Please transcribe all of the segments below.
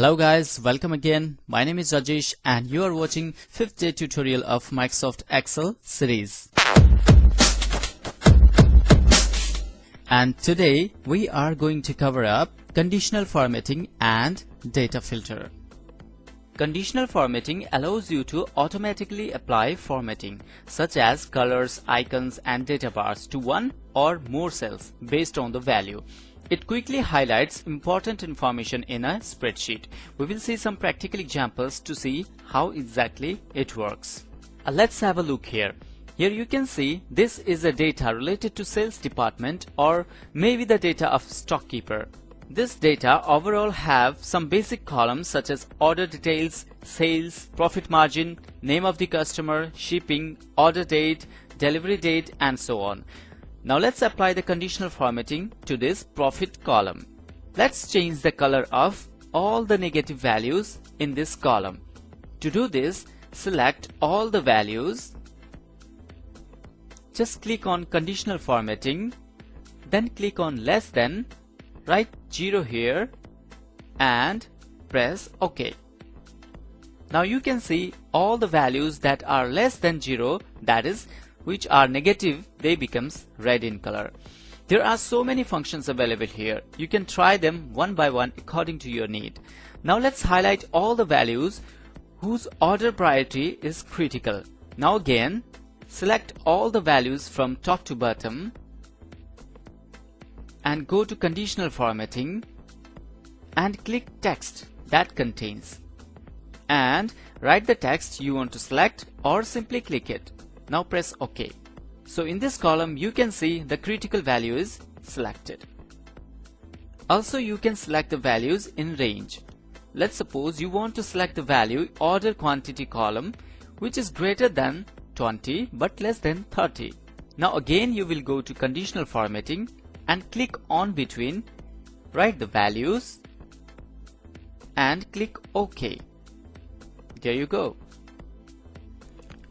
Hello guys, welcome again. My name is Rajesh and you are watching 5th day tutorial of Microsoft Excel series. And today we are going to cover up conditional formatting and data filter. Conditional formatting allows you to automatically apply formatting such as colors, icons and data bars to one or more cells based on the value. It quickly highlights important information in a spreadsheet. We will see some practical examples to see how exactly it works. Let's have a look here. Here you can see this is a data related to sales department or maybe the data of stockkeeper. This data overall have some basic columns such as order details, sales, profit margin, name of the customer, shipping, order date, delivery date and so on. Now let's apply the conditional formatting to this profit column. Let's change the color of all the negative values in this column. To do this, select all the values. Just click on conditional formatting, then click on less than, write 0 here and press OK. Now you can see all the values that are less than 0, that is which are negative, they becomes red in color. There are so many functions available here. You can try them one by one according to your need. Now let's highlight all the values whose order priority is critical. Now again, select all the values from top to bottom and go to conditional formatting and click text that contains and write the text you want to select or simply click it. Now press OK. So in this column you can see the critical value is selected. Also you can select the values in range. Let's suppose you want to select the value order quantity column which is greater than 20 but less than 30. Now again you will go to conditional formatting and click on between, write the values and click OK. There you go.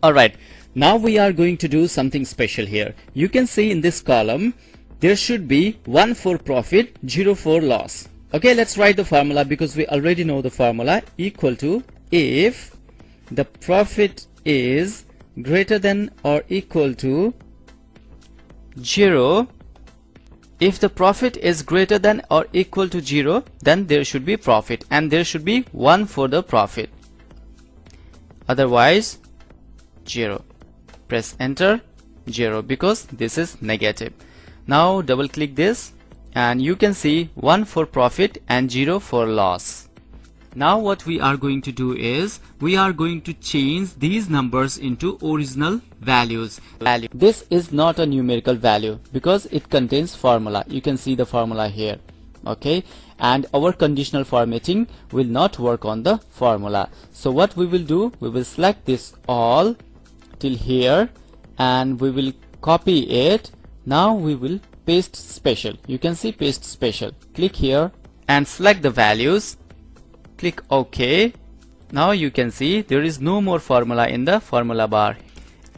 Alright, now we are going to do something special here. You can see in this column there should be 1 for profit, 0 for loss. Okay, let's write the formula because we already know the formula. Equal to if the profit is greater than or equal to 0. If the profit is greater than or equal to 0, then there should be profit and there should be 1 for the profit. Otherwise 0. Press enter, 0 because this is negative. Now double click this and you can see 1 for profit and 0 for loss. Now what we are going to do is we are going to change these numbers into original values. This is not a numerical value because it contains formula. You can see the formula here. Okay, and our conditional formatting will not work on the formula. So what we will do, we will select this all till here and we will copy it. Now we will paste special. You can see paste special. Click here and select the values. Click OK. Now you can see there is no more formula in the formula bar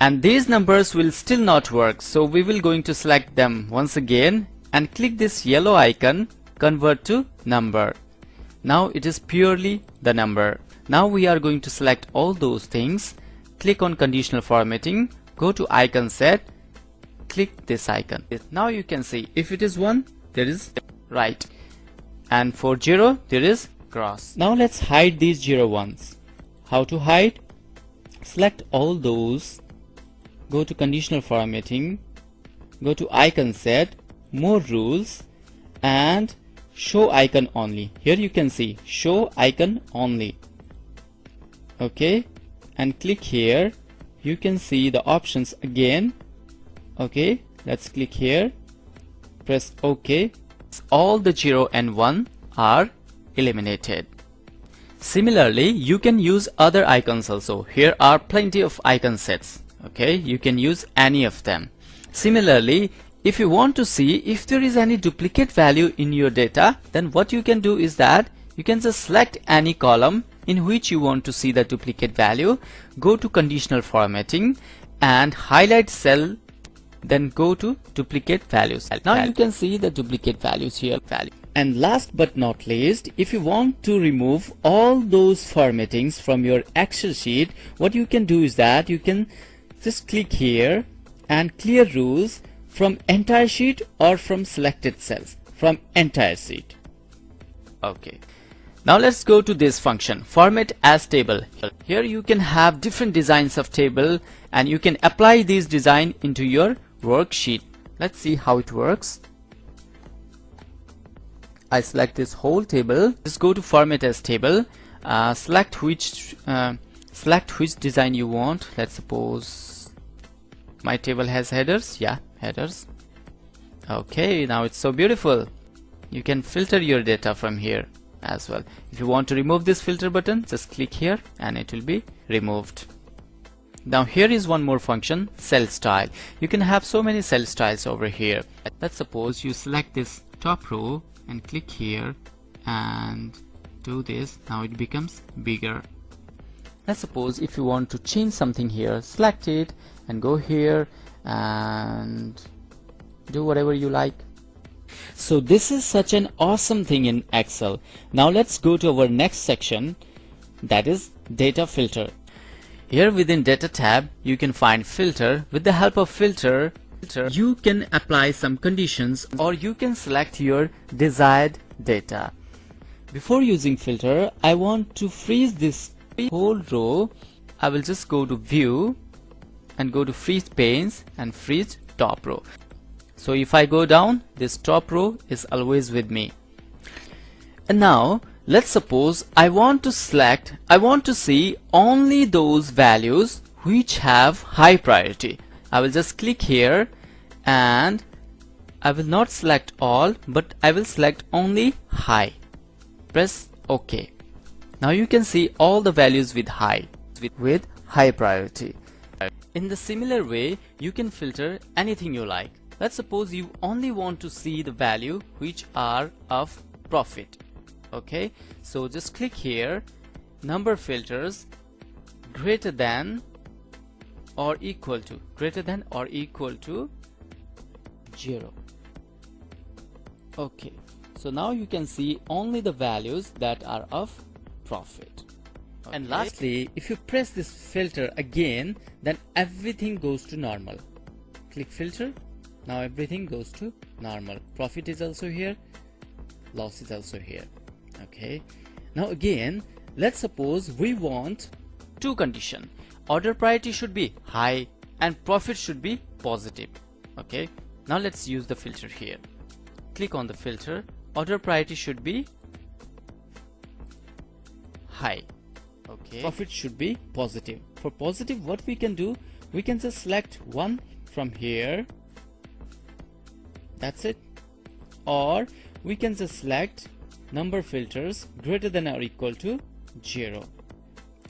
and these numbers will still not work. So we will going to select them once again and click this yellow icon, convert to number. Now it is purely the number. Now we are going to select all those things. Click on conditional formatting, go to icon set, click this icon. Now you can see if it is 1, there is right, and for 0 there is cross. Now let's hide these 0 ones. How to hide? Select all those, go to conditional formatting, go to icon set, more rules and show icon only. Here you can see show icon only. Okay, and click here. You can see the options again. Okay, let's click here, press OK. All the 0 and 1 are eliminated. Similarly, you can use other icons also. Here are plenty of icon sets. Okay, you can use any of them. Similarly, if you want to see if there is any duplicate value in your data, then what you can do is that you can just select any column in which you want to see the duplicate value, go to conditional formatting and highlight cell, then go to duplicate values. Now you can see the duplicate values here. And last but not least, if you want to remove all those formattings from your Excel sheet, what you can do is that you can just click here and clear rules from entire sheet or from selected cells, from entire sheet. Okay. Now let's go to this function, format as table. Here you can have different designs of table and you can apply these design into your worksheet. Let's see how it works. I select this whole table. Just go to format as table. Select which design you want. Let's suppose my table has headers. Yeah, headers. Okay, now it's so beautiful. You can filter your data from here as well. If you want to remove this filter button, just click here and it will be removed. Now here is one more function, cell style. You can have so many cell styles over here. Let's suppose you select this top row and click here and do this. Now it becomes bigger. Let's suppose if you want to change something here, select it and go here and do whatever you like. So this is such an awesome thing in Excel. Now let's go to our next section, that is data filter. Here within data tab you can find filter. With the help of filter you can apply some conditions or you can select your desired data. Before using filter, I want to freeze this whole row. I will just go to view and go to freeze panes and freeze top row. So if I go down, this top row is always with me. And now let's suppose I want to see only those values which have high priority. I will just click here and I will not select all, but I will select only high. Press OK. Now you can see all the values with high priority. In the similar way, you can filter anything you like. Let's suppose you only want to see the value which are of profit. Okay, so just click here, number filters, greater than or equal to, 0. Okay, so now you can see only the values that are of profit. Okay. And lastly, if you press this filter again, then everything goes to normal. Click filter. Now everything goes to normal. Profit is also here, loss is also here. Okay, now again let's suppose we want two conditions. Order priority should be high and profit should be positive. Okay, now let's use the filter here. Click on the filter. Order priority should be high. Okay, profit should be positive. For positive, what we can do, we can just select one from here. That's it. Or we can just select number filters greater than or equal to 0.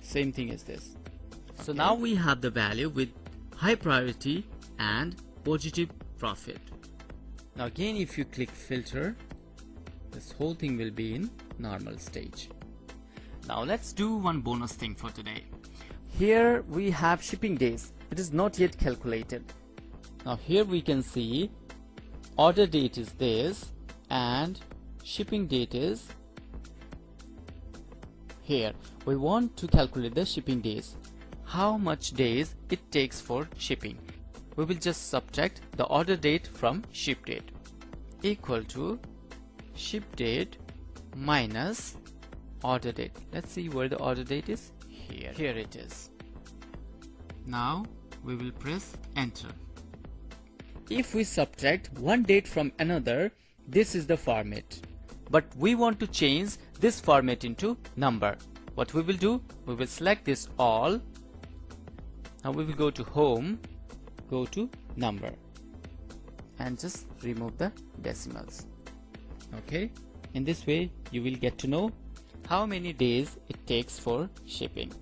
Same thing as this. Okay. So now we have the value with high priority and positive profit. Now again, if you click filter, this whole thing will be in normal stage. Now let's do one bonus thing for today. Here we have shipping days. It is not yet calculated. Now here we can see order date is this and shipping date is here. We want to calculate the shipping days. How much days it takes for shipping. We will just subtract the order date from ship date equal to ship date minus order date. Let's see where the order date is. Here it is. Now we will press enter. If we subtract one date from another, this is the format. But we want to change this format into number. What we will do, we will select this all. Now we will go to home, go to number and just remove the decimals. Okay, in this way you will get to know how many days it takes for shipping.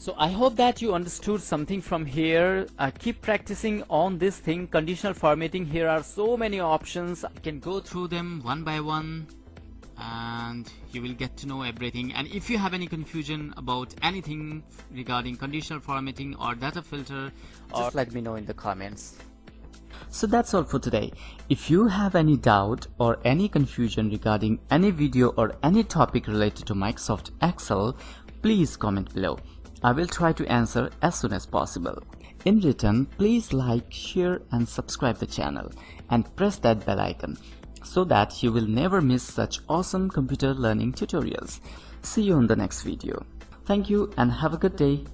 So I hope that you understood something from here. Keep practicing on this thing, conditional formatting. Here are so many options. You can go through them one by one and you will get to know everything. And if you have any confusion about anything regarding conditional formatting or data filter, just let me know in the comments. So that's all for today. If you have any doubt or any confusion regarding any video or any topic related to Microsoft Excel, please comment below. I will try to answer as soon as possible. In return, please like, share and subscribe the channel and press that bell icon so that you will never miss such awesome computer learning tutorials. See you on the next video. Thank you and have a good day.